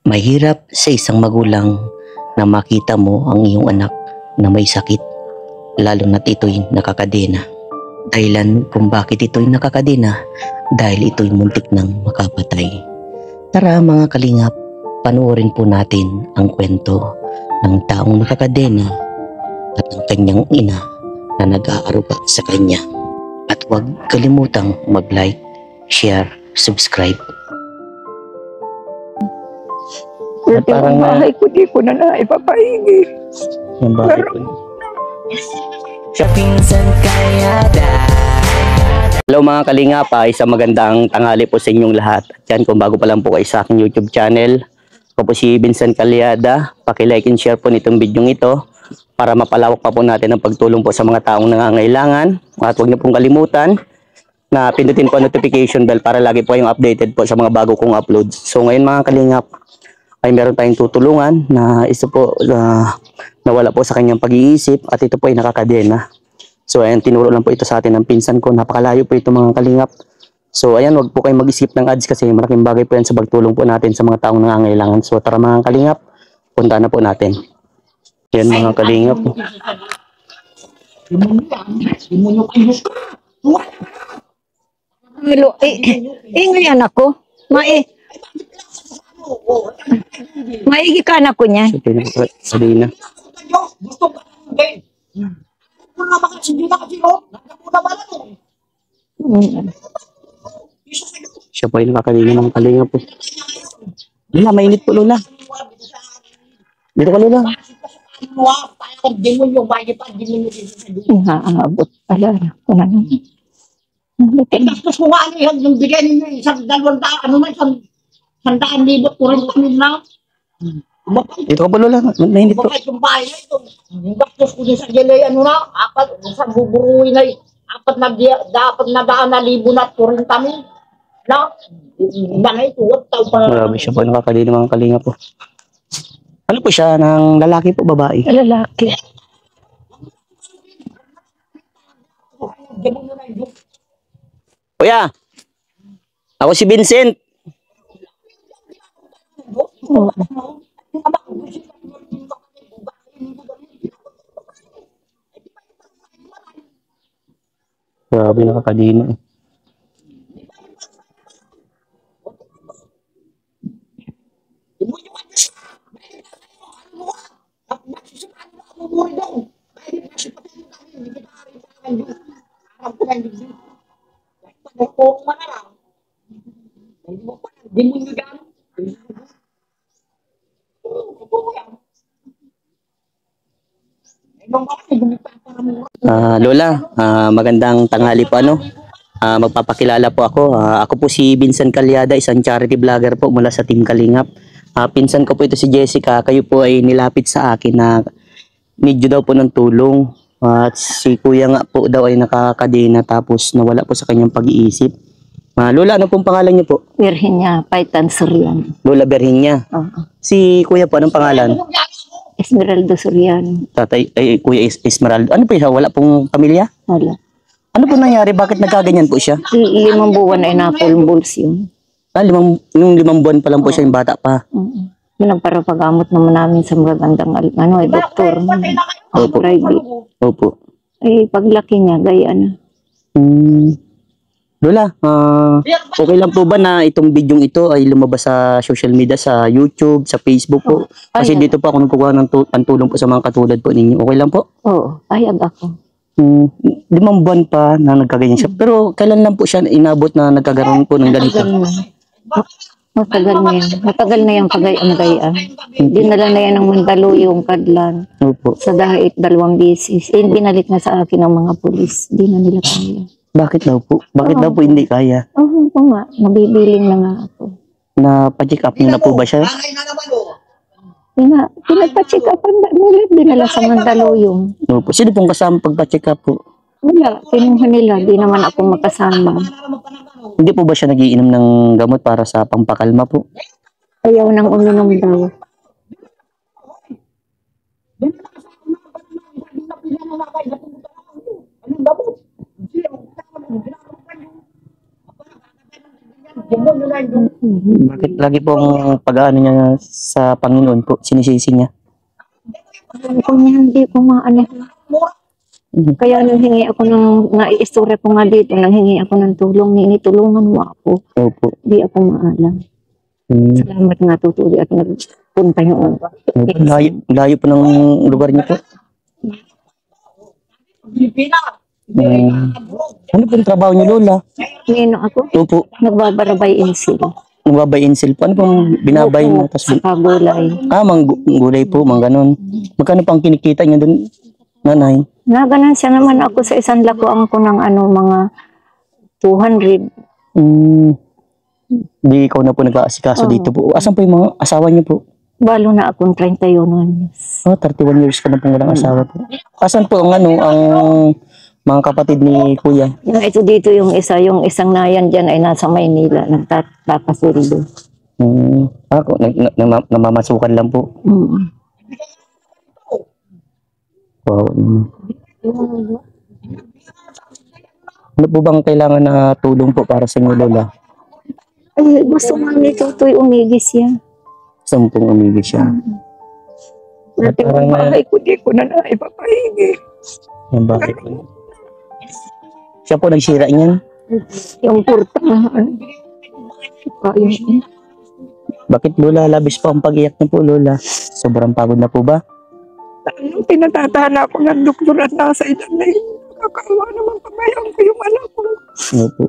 Mahirap sa isang magulang na makita mo ang iyong anak na may sakit, lalo na't ito'y nakakadena. Dahilan kung bakit ito'y nakakadena, dahil ito'y muntik ng makapatay. Tara mga kalingap, panoorin po natin ang kwento ng taong nakakadena at ang kanyang ina na nag-aaruga sa kanya. At huwag kalimutang mag-like, share, subscribe. At parang bahay ko, di ko na naipapahingi. Yung bakit po? Sa Pinsan Kalyada. Hello mga kalingap, isang magandang tanghali po sa inyong lahat. At yan, kung bago pa lang po kayo sa aking YouTube channel, ako po si Vincent Calyada. Paki-like and share po nitong video ito para mapalawak pa po natin ang pagtulong po sa mga taong nangangailangan. At huwag niyo pong kalimutan na pindutin po ang notification bell para lagi po kayong updated po sa mga bago kong uploads. So ngayon mga kalingap, ay meron tayong tutulungan na isa po nawala po sa kanyang pag-iisip at ito po ay nakakadena. So ayan, tinuro lang po ito sa atin ng pinsan ko. Napakalayo po ito mga kalingap. So ayan, wag po kayong mag-isip ng ads kasi malaking bagay po yan sa pagtulong po natin sa mga taong nangangailangan. So tara mga kalingap, punta na po natin. Yan mga kalingap. Hello, ngayon ako. Maigi ka na ko niya. So pinapakadena. Gusto ko din. Kung na bakit hindi na kasi nagkapunan ba lang. Siya po ay nakakadena mga kalingap po. Lola, mainit po Lola. Dito ka Lola. Aabot pala. Kuna naman. Tapos kung ano yung bigay ninyo, isang 200, isang 100,000 ko rin kami na. Dito ka po Lola, mainit po. Bakit yung bahay na ito? Yung gastos ko din sa gelay, sa buburuin na dapat na daan na 1,000 na turin kami. Na? Iba na ito, what tao pa? Grabe siya po, nakakadena mga kalingap po. Ano po siya, ng lalaki po, babae? Lalaki. Kuya, ako si Vincent. Oo. Grabe, nakakadena. Lola, magandang tanghali po ano. Magpapakilala po ako. Ako po si Vincent Calyada, isang charity vlogger po mula sa Team Kalingap. Pinsan ko po ito si Jessica. Kayo po ay nilapit sa akin na medyo daw po ng tulong. At si kuya nga po daw ay nakakadena tapos nawala po sa kanyang pag-iisip. Lola, ano pong pangalan niyo po? Virginia Paitan Soriano. Lola Berhinya. Oo. Si kuya po, anong pangalan? Esmeralda Soriano. Tatay, ay, kuya Esmeralda. Ano po siya? Wala pong pamilya? Wala. Ano po nangyari? Bakit nagkaganyan po siya? 5 buwan ay napulbuls yun. Nung 5 buwan pa lang po siya yung bata pa. Pinagparapagamot naman namin sa magagandang doktor. Opo. Private. Opo. Eh, paglaki niya, gaya na. Lola, okay lang po ba na itong bidyong ito ay lumabas sa social media, sa YouTube, sa Facebook po? Kasi dito po ako nagkukuha ng tulong po sa mga katulad po ninyo. Okay lang po? Oo, payag ako. 5 buwan pa na nagkaganyan siya. Pero kailan lang po siya inabot na nagkagaroon po ng ganito? Matagal na yan. Matagal na yung pagayang-gayaan. Dinala na yan ng Mandaluyong Kadlan. Opo. Sa dahit 2 beses. Eh, binalik na sa akin ng mga pulis. Di na nila kaya. Bakit daw po? Bakit daw po hindi kaya? Oo nga. Nabibiling na nga ako. Na-check up niyo na po ba siya? Pinagpa-check up nila. Dinala sa Mandaluyong. Opo. Sino pong kasama pagpa-check up po? Wala. Kinuha nila. Di naman ako makasama. Hindi po ba siya nagiinom ng gamot para sa pampakalma po? Ayaw nang uminom daw. Dumon na yung Bakit lagi po ang pag-aano niya sa Panginoon po, sinisisi niya? Kung hindi ko maano. Kaya nang hingi ako ng, naiistorya ko nga dito, nang hingi ako ng tulong, tulungan mo ako. Opo. Hindi ako maalam. Salamat nga tutuloy at nagpunta yung Layo po ng lugar niyo po. Pilipinas. Ano po yung trabaho niyo, Lola? Nino ako, Opo. nagbabarabay insil. Magbabay insil po. Ano pong binabay mo? Tas, Sa gulay. gulay po, ganon. Magkano pang kinikita niyo dun, nanay? Naganansya naman ako sa isang lakuan ko ng mga 200. Di ikaw na po nag-aasikaso Oo. dito po. Asan po yung mga asawa niyo po? Balo na akong 31 anyos. 31 years ka na pong walang asawa po. Asan po ang mga kapatid ni Kuya? Yung ito dito yung isang nayan dyan ay nasa Maynila, nagtatapasildo. Ako, namamasukan lang po. Wow. Ano po bang kailangan na tulong po para sa inyo, Lola? Ay, gusto nga ni Tutoy umigis yan. Saan pong umibig siya? Dati Parang yung bahay ko, di ko na naipapahingi. Yung bakit? Siya po nagsira niyan? Yung purtahan. Ayun. Bakit, Lola? Labis po ang pag-iyak niyo po, Lola. Sobrang pagod na po ba? Nung pinatatana ako ng doktor at nasa edad na yun, nakakaawa naman pabayaan ko yung anak ko. Opo.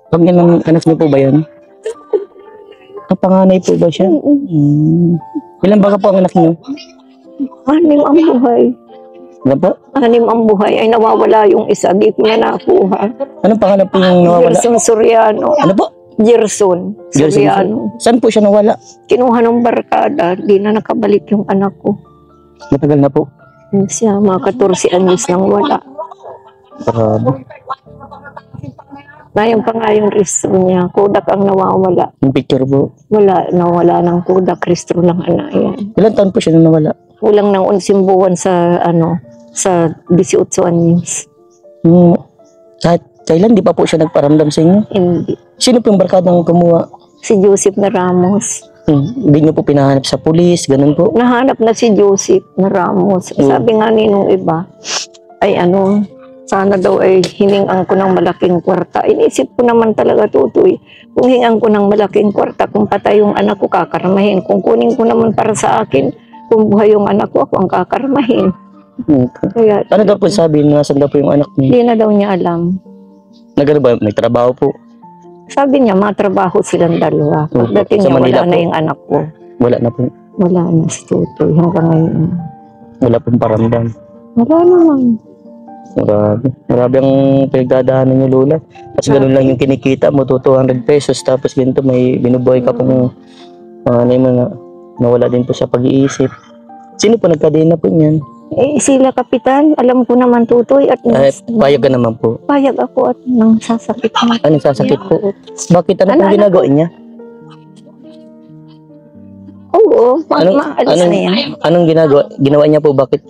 Pag yan ang anak niyo po ba yan? Panganay po ba siya? Ilan ba ka po ang anak niyo? 6 ang buhay. Ano po? 6 ang buhay. Ay nawawala yung isa. Di ko na nakuha. Anong pangalan po yung nawawala? Gerson Soriano. Ano po? Gerson Soriano. Saan po siya nawala? Kinuha ng barkada. Di na nakabalik yung anak ko. Matagal na po. Siya, mga 14 anyos nang wala. Grabe. Ngayon pa nga yung restro niya. Kodak ang nawawala. Yung picture po. Nawala ng Kodak. Restro lang yan. Ilan taon po siya nung nawala? Kulang ng 11 buwan sa 18 anyos. Kahit kailan di pa po siya nagparamdam sa inyo? Hindi. Sino po yung barkadang kumuha? Si Joseph na Ramos. Hindi niyo po pinahanap sa pulis, ganun po? Nahanap na si Joseph na Ramos. Sabi nga nung iba, ay sana daw ay hiningan ko ng malaking kwarta. Inisip ko naman talaga, Tutoy, kung hingan ko ng malaking kwarta, kung patay yung anak ko, kakarmahin. Kung kunin ko naman para sa akin, kung buhay yung anak ko, ako ang kakarmahin. Kaya, Ano daw po sabi, nasan daw po yung anak niya? hindi na daw niya alam. Nagano ba? Nagtrabaho po? Sabi niya, matrabaho silang dalawa. Pagdating Sa niya, Manila wala na po? yung anak ko. Wala na po. Wala na si Tutoy hanggang ngayon. Wala pong paramdam. Wala naman. Grabe ang pinagdadaanan niyo, Lola. Kasi ganun lang yung kinikita mo, 200 pesos, tapos ganito may binubuhay ka pong nawala din po sa pag-iisip. Sino po nagkadena po niyan? Sila kapitan, alam ko naman, Tutoy, at Payag ka naman po. payag ako at nang sasakit na. Anong sasakit po? Bakit? Ano pong ginagawa niya? Oo, maalis na yan. Anong ginawa niya po? Bakit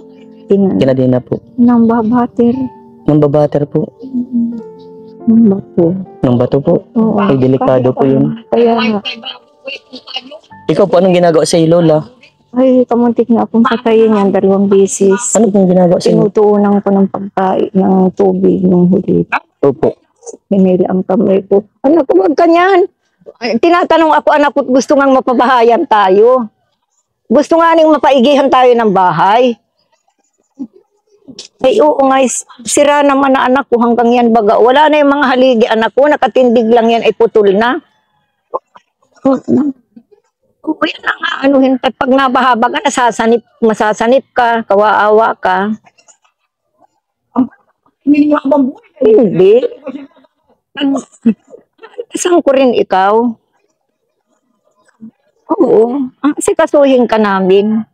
kinadena po? Nang babater. Nang babater po? Nang bato. Nang bato po? Oo. Ay, delikado po yun. Kaya nga, Ikaw po, anong ginagawa sa iyo, Lola? ay, kamuntik na akong patayin yan 2 beses. Ano pong ginagawa sa inyo? Tinutuunan ko ng pagkain, ng tubig, ng huli. Opo. Hinila ang kamay ko. Anak ko, wag ka niyan. Ay, tinatanong ako, anak ko, gusto nga mapabahayan tayo. Gusto nga ning mapaigihan tayo ng bahay. Ay, oo nga, sira naman na anak ko hanggang yan baga. Wala na yung mga haligi, anak ko, nakatindig lang yan, ay putol na. Oo, yan na nga, pag nabahaba ka, masasanip ka, kawaawa ka. Hindi. Isang ko rin ikaw. Oo. Sikasuhin ka namin.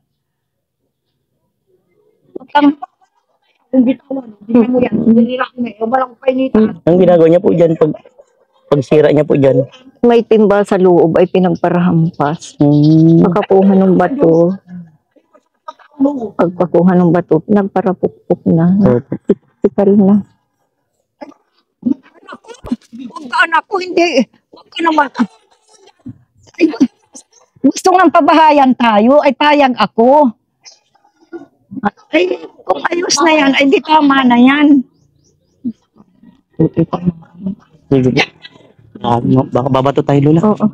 Ang ginagawa niya po dyan, pagsira niya po dyan. May timba sa loob ay pinagparahampas. Makakuha ng bato. Pagpakuha ng bato, pinagparapukpok na. Tikal na. Huwag ka anak ko, hindi. Huwag ka naman. Ay, gusto ng pabahayan tayo, ay payag ako. Ay, kung ayos na yan, ay di tama na yan. Sige po. Baka babato tayo, Lola. Oo.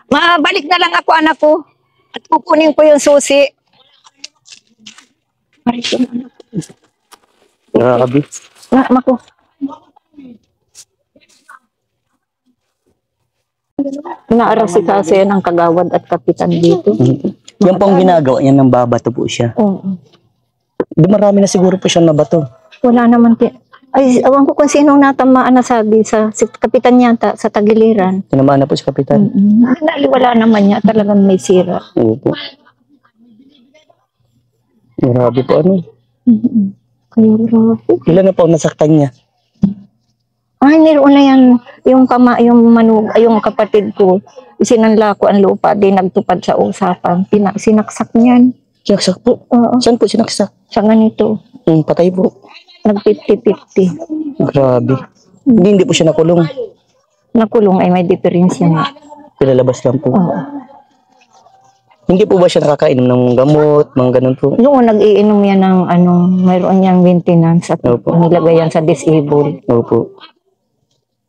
Mabalik na lang ako, anak ko. At kukunin ko yung susi. Grabe. Mako. Naarasikaso yan ang kagawad at kapitan dito. Yan po ang ginagawa niya, ng babato po siya. Oo. Di marami na siguro po siyang nabato. Wala naman. Ay, awan ko kung sinong natamaan na sabi si kapitan yata sa Tagiliran. Tinamaan na po si Kapitan. Wala naman niya. Talagang may sira. Oo po. Grabe po ano. Kaya grabe. Ilan na po ang nasaktan niya? Ay, niroon na yan. Yung kapatid ko, isinanla ko ang lupa, di nagtupad sa usapan. Sinaksak niyan. Sinaksak po? Oo. Saan po sinaksak? Sa ganito. Patay po. Nag-50-50. Grabe. Hindi po siya nakulong. Nakulong ay may diferensya nga. Pilalabas lang po. Oo. Hindi po ba siya nakakainom ng gamot, mga ganun po? Noon nag-iinom yan ng mayroon niyang maintenance at Opo. nilagay yan sa disabled. Opo.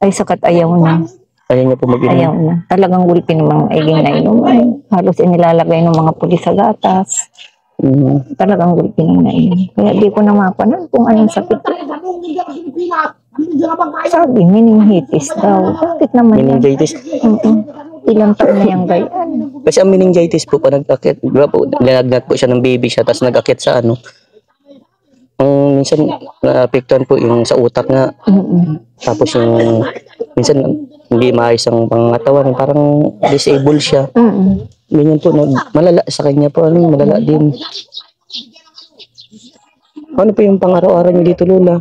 Ay sakat ayaw na. Ayaw niya po mag-inom. Ayaw na. Talagang gulpi namang iging na inom. Ay, halos inilalagay ng mga pulis sa gatas. Talagang gulpi nang nainom. Kaya di ko na mapanan kung anong sakit. Sabi, meningitis daw. Bakit naman yan? Meningitis. Ilang taon na yung gayan. Kasi ang meningitis po, pag nag-akit, diba po, linagnat po siya ng baby siya, tapos nag-akit sa ano. Minsan, naapektuhan po yung sa utak nga. Tapos yung, minsan, hindi maayos ang pangatawan, parang disabled siya. Ganyan po, malala sa kanya po, malala din. Ano po yung pang-araw-araw niyo dito, Lola?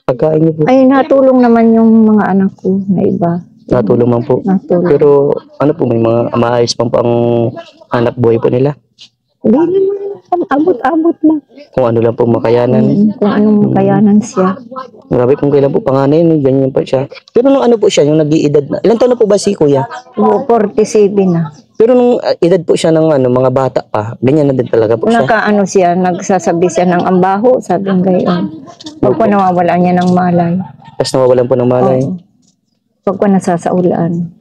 Pagkain niyo po? Ay, natulong naman yung mga anak ko na iba. Natulong man po. Natulong. Pero ano po, may mga maayos pa po ang hanap buhay po nila. Hindi naman, abot-abot lang. Kung ano lang po makayanan. Kung anong kayanan siya. Grabe kung kailan po panganay, ganyan pa siya. Pero nung ano po siya, yung nag-iedad na. Ilan taon na po ba si Kuya? 47 na. Pero nung edad po siya ng mga bata pa, ganyan na din talaga po siya. Nakaano siya, nagsasabi siya ng ambaho, sabi ng gayon. Pag pa nawawala niya ng malay. Tapos nawawalan po ng malay. Oo. Pag pa nasasaulaan.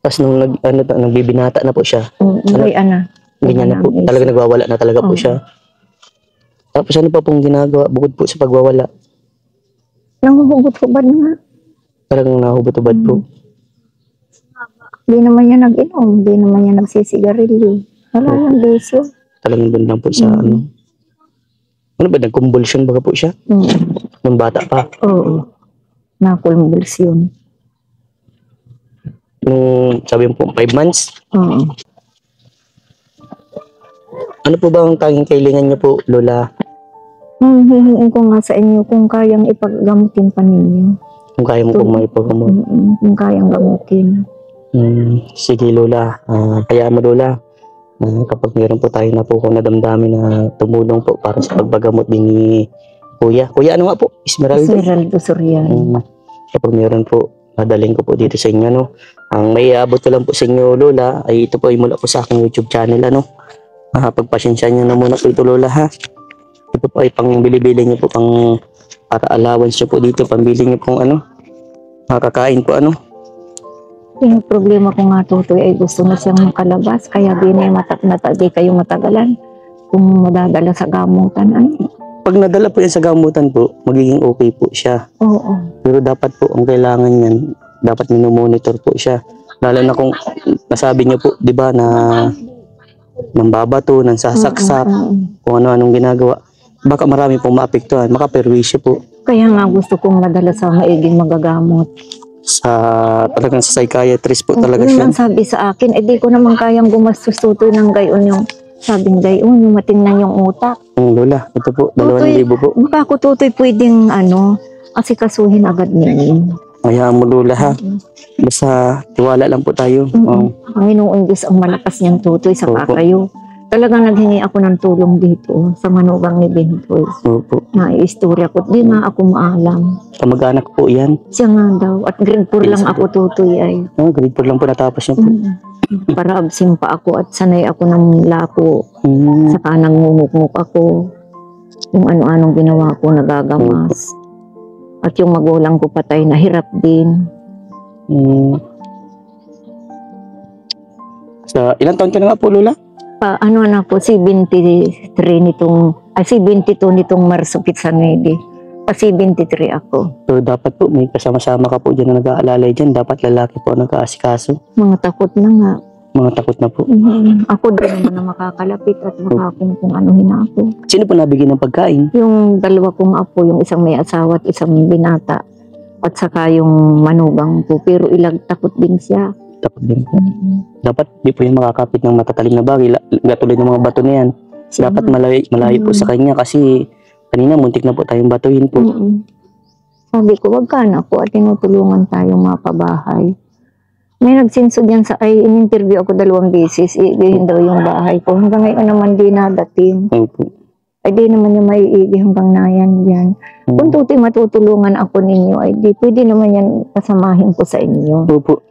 Tapos nung nagbibinata na po siya. Ganyan na po. Talaga nagwawala na talaga po siya. Tapos ano pa pong ginagawa bukod po sa pagwawala? Nanguhugot-hubad nga. Talagang nahubot-ubad po. Di naman niya nag-inom. Di naman niya nagsisigarilyo. Wala lang bisyo. Talagang doon lang po sa ano. Ano ba, nag-convulsion baga po siya? Nung bata pa. Oo. Nakulmbulsyon. Nung sabi mo po, 5 months. Oo. Ano po ba ang tanging kailangan niyo po, Lola? Hihingiin ko nga sa inyo kung kayang ipaggamutin pa ninyo. Kung kaya mo pong maipagamot. Kung kayang gamutin. Sige, Lola. Kaya mo, Lola. Kapag meron po tayo na po kung nadamdamin na tumulong po para sa pagbagamot din ni Kuya. Kuya, ano nga po? Esmeralda? Esmeralda Soriano. Kapag meron po, madaling ko po dito sa inyo, no? Ang may abot ko lang po sa inyo, Lola, ay ito po ay mula po sa aking YouTube channel, ano? Pagpasensya nyo na muna po ito, Lola, ha? Ito po ay pang bili-bili nyo po, pang para allowance nyo po dito, pambili nyo pong ano, makakain po, ano? Yung problema ko nga, Tutoy, ay gusto na siyang makalabas. Kaya di kayo matagalan. Kung madadala sa gamutan, ay. Pag nadala po yan sa gamutan po, magiging okay po siya. Oo. Pero dapat po, ang kailangan yan, dapat minomonitor po siya. Lalo na kung nasabi niyo po, di ba, na mambabato, nang sasaksak, kung ano-anong ginagawa. Baka marami pong maapektuhan, makaperwisyo po. Kaya nga gusto kong madala sa maiging magagamot. Talagang sa psychiatrist po talaga siya. Ang sabi sa akin, di ko naman kayang gumastos Tutoy ng gayon yung sabing gayon, yung matingnan yung utak. Lola, ito po, 2,000 po. Baka ko Tutoy pwedeng asikasuhin agad ninyo. Hayaan mo, Lola, ha? Basta tiwala lang po tayo. Panginoon Diyos ang malakas niyang Tutoy sa kayo. Talagang naghingi ako ng tulong dito sa manugang ni Bentoy. Opo. Naiistorya ko, di nga ako maalam. Kamag-anak po yan. Siya nga daw, at grade 4 lang ako tutoy ay. Grade 4 lang po natapos niya po. Para absim pa ako at sanay ako ng lako. Saka nangungukmuk ako. Yung ano-anong ginawa ko, nagagamas. At yung magulang ko patay, nahirap din. Ilang taon ka na nga po, Lola? Ano na ako, 73 nitong, 72 nitong Marso Pitsanede. 73 ako. So, dapat po may kasama-sama ka po dyan na nag-aalalay dyan. Dapat lalaki po ang nag-aasikaso. Mga takot na nga. Mga takot na po. Ako din naman na makakalapit at makakung kung anuhin na ako. Sino po nabigyan ng pagkain? Yung dalawa kong apo, yung isang may asawa at isang binata. At saka yung manugang ko. Pero takot din siya. Takot din po. Dapat di po yung makakapit ng matatalim na bagay. Gatulad ng mga bato na yan. Dapat malayo po sa kanya kasi kanina muntik na po tayong batuhin po. Sabi ko, wag ka na ako at tinutulungan tayong mapabahay. May nagsinsod yan in-interview ako 2 beses, iigihin daw yung bahay ko. Hanggang ngayon naman di nadating. Ay di naman yung maiigi hanggang nayan yan. Kung tutoy matutulungan ako ninyo, ay di pwede naman yan kasamahin ko sa inyo. Opo.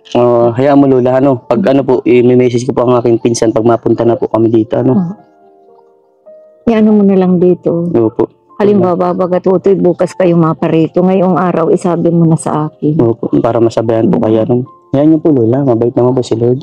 Hayaan mo, Lola, pag po, i-message ko po ang aking pinsan pag mapunta na po kami dito, Iano mo na lang dito. Opo. Halimbawa, baga tutoy, bukas kayo maparito. Ngayong araw, isabi mo na sa akin. Opo, para masabayan po kaya Yan niyo po, Lola. Mabait naman po si Lord.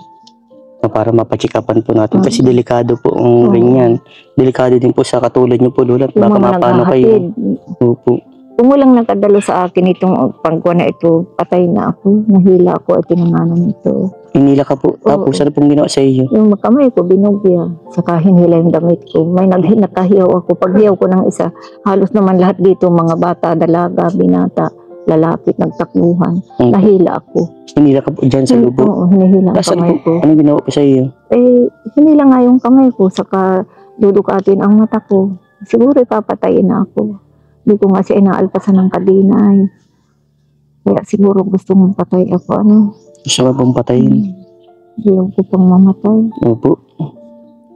Para mapachikapan po natin. Kasi delikado po ang ganyan. Delikado din po sa katulad niyo po, Lola. Baka mapano kayo. Opo. Kung walang nakadalo sa akin itong pangkuha na ito, patay na ako. Nahila ako at tinanganan ito. Hinila ka po. Tapos ano pong ginawa sa iyo? Yung kamay ko, binugya. Saka hinila yung damit ko. May nakahiyaw ako. Pag hiyaw ko ng isa, halos naman lahat dito, mga bata, dalaga, binata, lalapit, nagtakbuhan. Nahila ako. Hinila ka po dyan sa lubo? Oo, hinihila ang kamay ko. Anong ginawa po sa iyo? Hinila nga yung kamay ko. Saka dudukatin ang mata ko. Siguro ipapatayin na ako. Hindi ko nga siya inaalpasan ng kadina. Kaya siguro gusto mong patay ako. Gusto ka pong patayin? Hindi ko pang mamatay. Opo.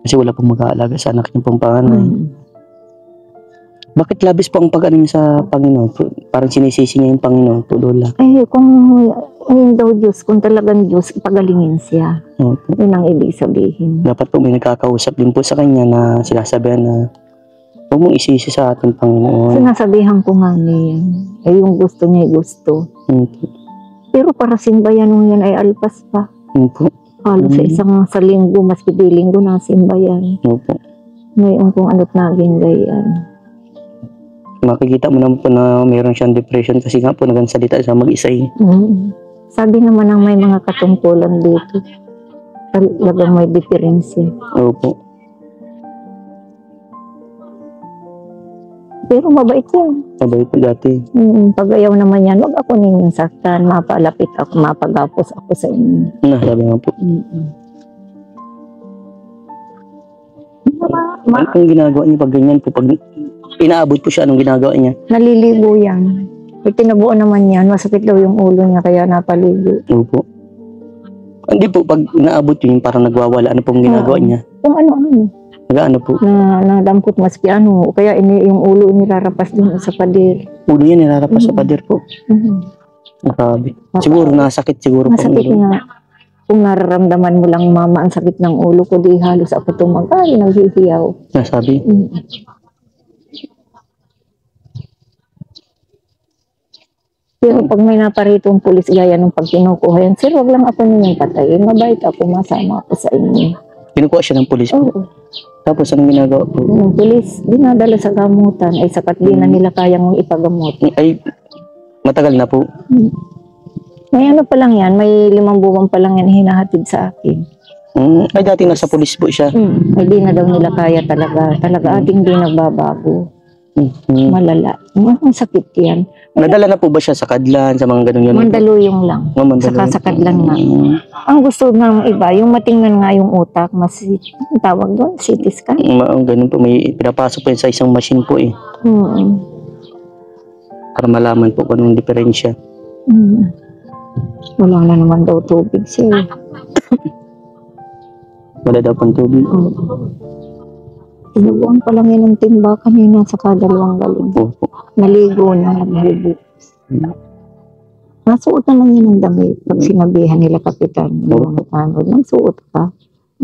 Kasi wala pong mag-aalaga sa anak niyo pong panganay. Bakit labis po ang pag-anin sa Panginoon? Parang sinisisi niya yung Panginoon po, Lola. Kung yun daw Diyos, kung talagang Diyos, pagalingin siya. Opo. Yun ang ibig sabihin. Dapat po may nagkakausap din po sa kanya na sinasabihan na huwag mong isisi sa ating Panginoon. Sinasabihan ko nga niya. Yung gusto niya, gusto. Pero para simbayan nung yan ay alpas pa. Opo. Halos sa linggo, mas linggo na simbayan. Opo. Ngayon kung ano't naging gayan. Makikita mo naman po na mayroon siyang depression kasi nga po nagsalita siya mag-isa eh. Sabi naman ng may mga katungkulan dito. Talagang may diferensya. Opo. Pero mabait yan. Mabait po dati. Pag ayaw naman yan, wag ako ninyong saktan. Mapalapit ako, mapagapos ako sa inyo. Sabi nga po. Anong ginagawa niya pag ganyan po? Pag inaabot po siya, anong ginagawa niya? Naliligo yan. Pag tinabuan naman yan, masakit daw yung ulo niya, kaya napaligo. Opo. Hindi po, pag inaabot yun, parang nagwawala. Ano pong ginagawa niya? Kung ano-ano. Nag-ano po? Nadampot mas piano. Kaya yung ulo nilarapas din sa pader. Ulo niya nilarapas sa pader po. Grabe. Siguro nasakit siguro po. Masakit nga. Kung nararamdaman mo lang, mama, ang sakit ng ulo ko, di halos ako tumagal, naghihiyaw. Nasabi? Pero pag may naparitong pulis, gaya nung pag kinukuha yan, sir, wag lang ako ninyong patayin. Mabait ako, masama ako sa inyo. Kinukuha siya ng pulis po? Oo. Tapos anong ginagawa po? Yung pulis, dinadala sa gamutan, ay sakat di na nila kayang ipagamot. Ay, matagal na po. May ano pa lang yan, may 5 buwan pa lang yan hinahatid sa akin. Ay, dati nasa pulis po siya. Ay, di na daw nila kaya talaga. Talaga ating di nagbabago. Malala. Ang sakit yan. Nadala na po ba siya sa Kadlan, sa mga ganun yun? Mandaluyong lang. Saka sa Kadlan nga. Ang gusto ng iba, yung matingnan nga yung utak, mas tawag doon, CT scan. Ganun po, may pinapasok po yun sa isang machine po eh. Para malaman po kung anong diferensya. Wala na naman daw tubig siya. Wala daw pang tubig. Tinubuan pa lang yan ng timba kanina sa kadalawang galing. Opo. Naligo na, nagbubo. Nasuot na lang yan ng damit. Pag sinabihan nila kapitan, yung ano, nagsuot ka.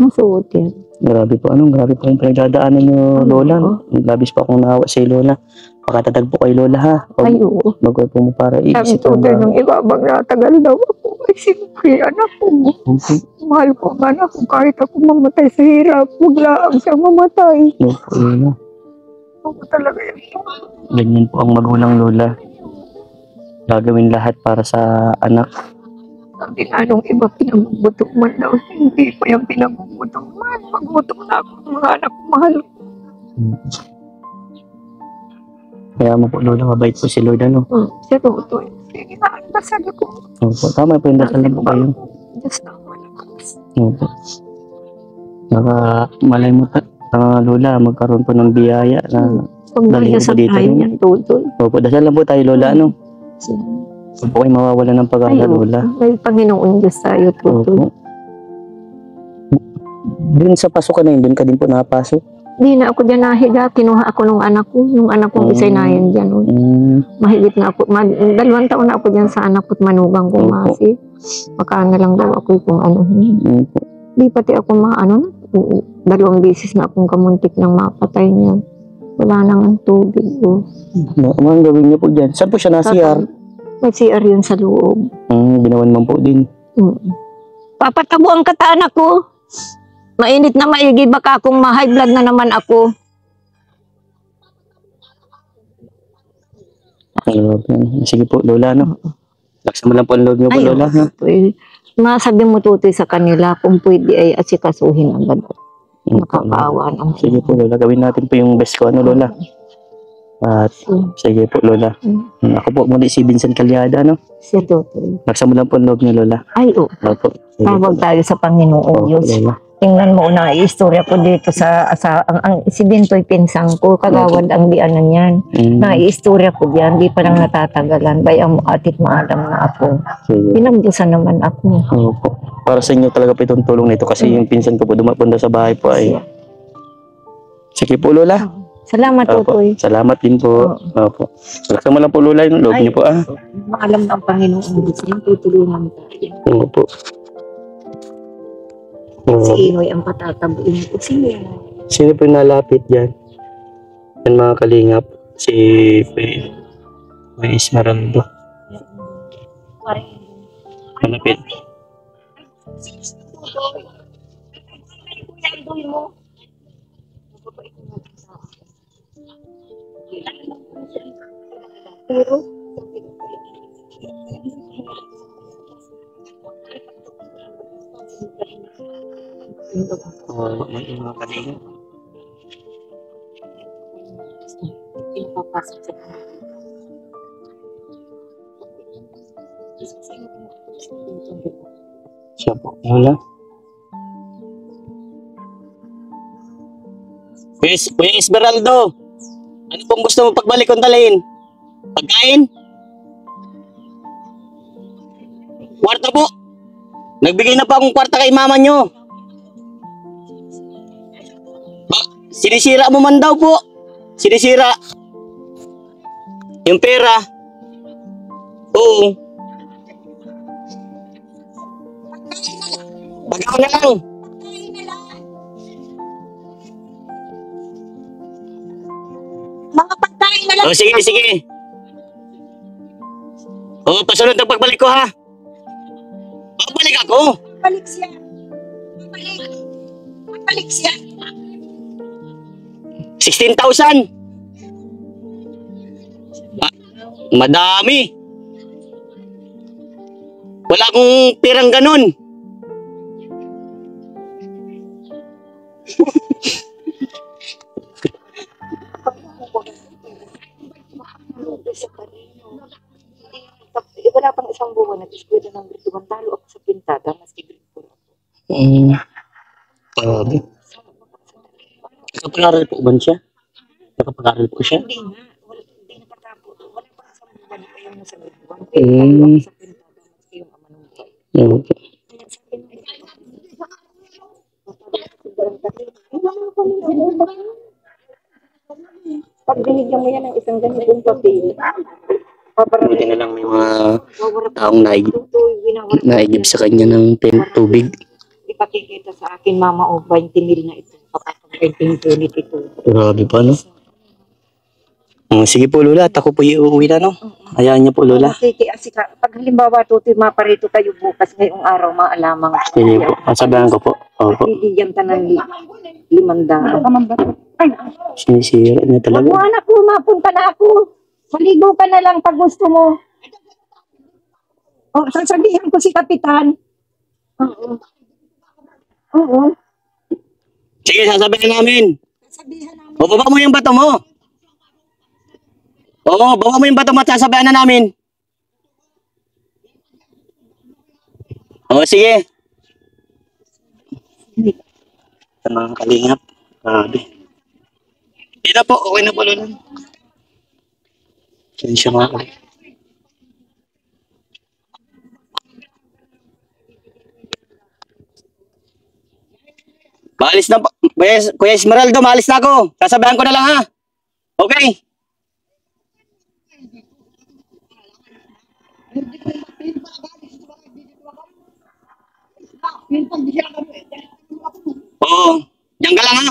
Nasuot yan. Grabe po, grabe po yung pinagdadaanan niyo, Lola. Labis pa akong naawa sa Lola. Pakatatag po kay Lola, ha? Ay, oo. Magway po mo para Sabi iisip ko, ng nung ibabang natagal daw ako. Ay, siyempre, anak ko. Mahal ko ang anak ko. Kahit ako mamatay sa hirap, huwag lang siyang mamatay. Opo, Lola. Ako talaga yun. Ganyan po ang magulang, Lola. Gagawin lahat para sa anak. Sabi nga nung iba, pinagugutom man daw. Hindi ko yung pinagugutom man. Magutom na ako ng mga anak ko. Mahal ko. Kaya mo po, Lola, mabait po si Lord, ano? Siya tutoy. Sige na, dasal ko. Opo, tama po yung dasal na po kayo. Diyos na malakas. Opo. Baka malay mo, Lola, magkaroon po ng biyaya na Pag Dali nalya sa po dito, tayo no? niyan, tutoy. opo, dasal lang po tayo, Lola, ano? Huwag po kayo mawawala ng pag-asa, Lola. May Panginoon Diyos tayo, tutoy. Opo. Dun sa pasukan na yun, dun ka din po nakapasok. Di na ako dyan nahiga. Kinuha ako nung anak ko. Nung anak kong isa'y na yan dyan. Mahigit na ako. 2 taon na ako dyan sa anak ko't manugang kong Opo. masi. Baka na lang daw ako kung ano. Opo. Di pati ako maano na. 2 beses na akong kamuntik ng mapatay niya. Wala nang ang tubig. Oh. Ano ang gawin niyo po dyan? Saan po siya na-CR? May CR yun sa loob. Ginawan man po din. Papatabo ang kataanak ko. Mainit na maigi, baka kung ma-high blood na naman ako. Sige po, Lola, no? Laksan mo lang po ang loob niyo po, Lola, ha? Masabi mo tutoy sa kanila kung pwede ay asikasuhin agad. Nakakaawa naman. Sige po, Lola. Gawin natin po yung best ko, ano, Lola? At sige po, Lola. Ako po muli si Vincent Calyada, no? Siya tutoy. Laksan mo lang po ang loob niyo, Lola. Ay, oo. Opo. Sige po. Tawag tayo sa Panginoon Diyos. Lola. Tingnan mo na istorya ko dito ang si Bintoy pinsang ko, kagawad ang dianan niyan. Naiistorya ko diyan, di pa lang natatagalan. Bayang atit maalam na ako. Sige. Pinagdusan naman ako. Opo. Para sa inyo talaga po itong tulong nito kasi yung pinsan ko po dumapunta sa bahay po ay... Sige po, Lola. Salamat, Opo. Tutoy. Salamat din po. Opo. Laksan mo lang po, Lola, yung loob niyo po, ah. Maalam ng Panginoon Diyos niya, tutulungan tayo. Opo. Si Inoy ang patatabuin ko. Sino yan? Sino po yung nalapit dyan? Yan mga kalingap. Si Kuya Esmeraldo. Malapit. Pero, Mga kalingap. pinapapasok sa Siya po. Lola. Kuya Esmeraldo, ano pong gusto mo pagbalik kong dalhin? Pagkain? Kwarta po. Nagbigay na pa akong kwarta kay mama nyo. Sinisira mo man daw po. Sinisira. Yung pera. Oo. Pagkain na lang. mga pagkain na lang. Oh, sige, sige. Oh, pasunod ang pagbalik ko, ha? Pagbalik ako. Balik siya. Balik siya. 16,000. Madami. Wala akong pirang ganun. Wala pang isang buwan na diskwela ng grade 1. Talo ako sa pintada. Mas grade 4 ako. Grabe. Nakapag-aral po ba siya? Nakapag-aral po siya? Hindi nga. Hindi nakatapos. Wala pang isang buwan na kayo na sa grade 1. Pero talo ako sa pintada. Mas yung ama ng buhay. Kaya sabi niya, bigyan mo yan ng isang ganitong papel. Buti na lang may mga taong Tutoy, naigib sa kanya ng tubig. ipakikita sa akin, mama, o 20 mil na ito. Kapag-20 unit ito. Grabe pa, no? Sige po, Lola. At ako po iuwi na, no? Hayaan niyo po, Lola. Asika, pag halimbawa, tutoy, maparito tayo bukas ngayong araw, maalamang. Sige po. Sabihan ko po. Opo. Bibigyan ka ng 500. Sinisira na Wag talaga. mo, anak ko, mapunta na ako. Maligo ka na lang pag gusto mo. Oh, sasabihin ko si Kapitan. Oo. Oo. Sige, sasabihin namin. Sabihan namin. O, baba mo yung bato mo. Oo, baba mo yung bato mo at sasabihan na namin. O, sige. Mga kalingap. Grabe. Hindi na po, okay na po, Lola. Yan siya mga kalingap. Maalis na po. Kuya Esmeraldo, maalis na ako. Sasabihan ko na lang, ha? Okay. Oo. Diyan ka lang, ha?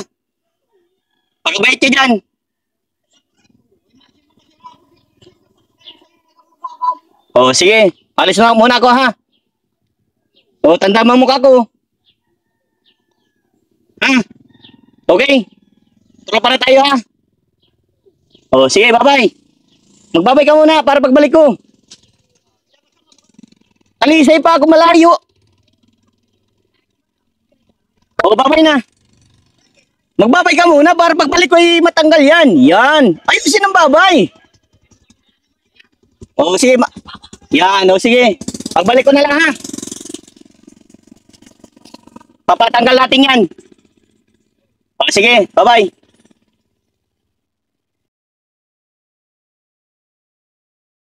Pagkabait ka dyan. Oo, sige. Alis na muna ako, ha? Oo, tanda mo mukha ko. Ha? Okay. Tropa na tayo, ha? Oo, sige, bye-bye. Magbabay ka muna para pagbalik ko. Alisay pa ako malayo. Oo, bye-bye na. Magbabay ka muna para pagbalik ko ay matanggal yan. Yan. Ayusin ang babay. Oo, sige. Yan, o sige. Pagbalik ko na lang, ha? Papatanggal natin yan. O sige, bye-bye.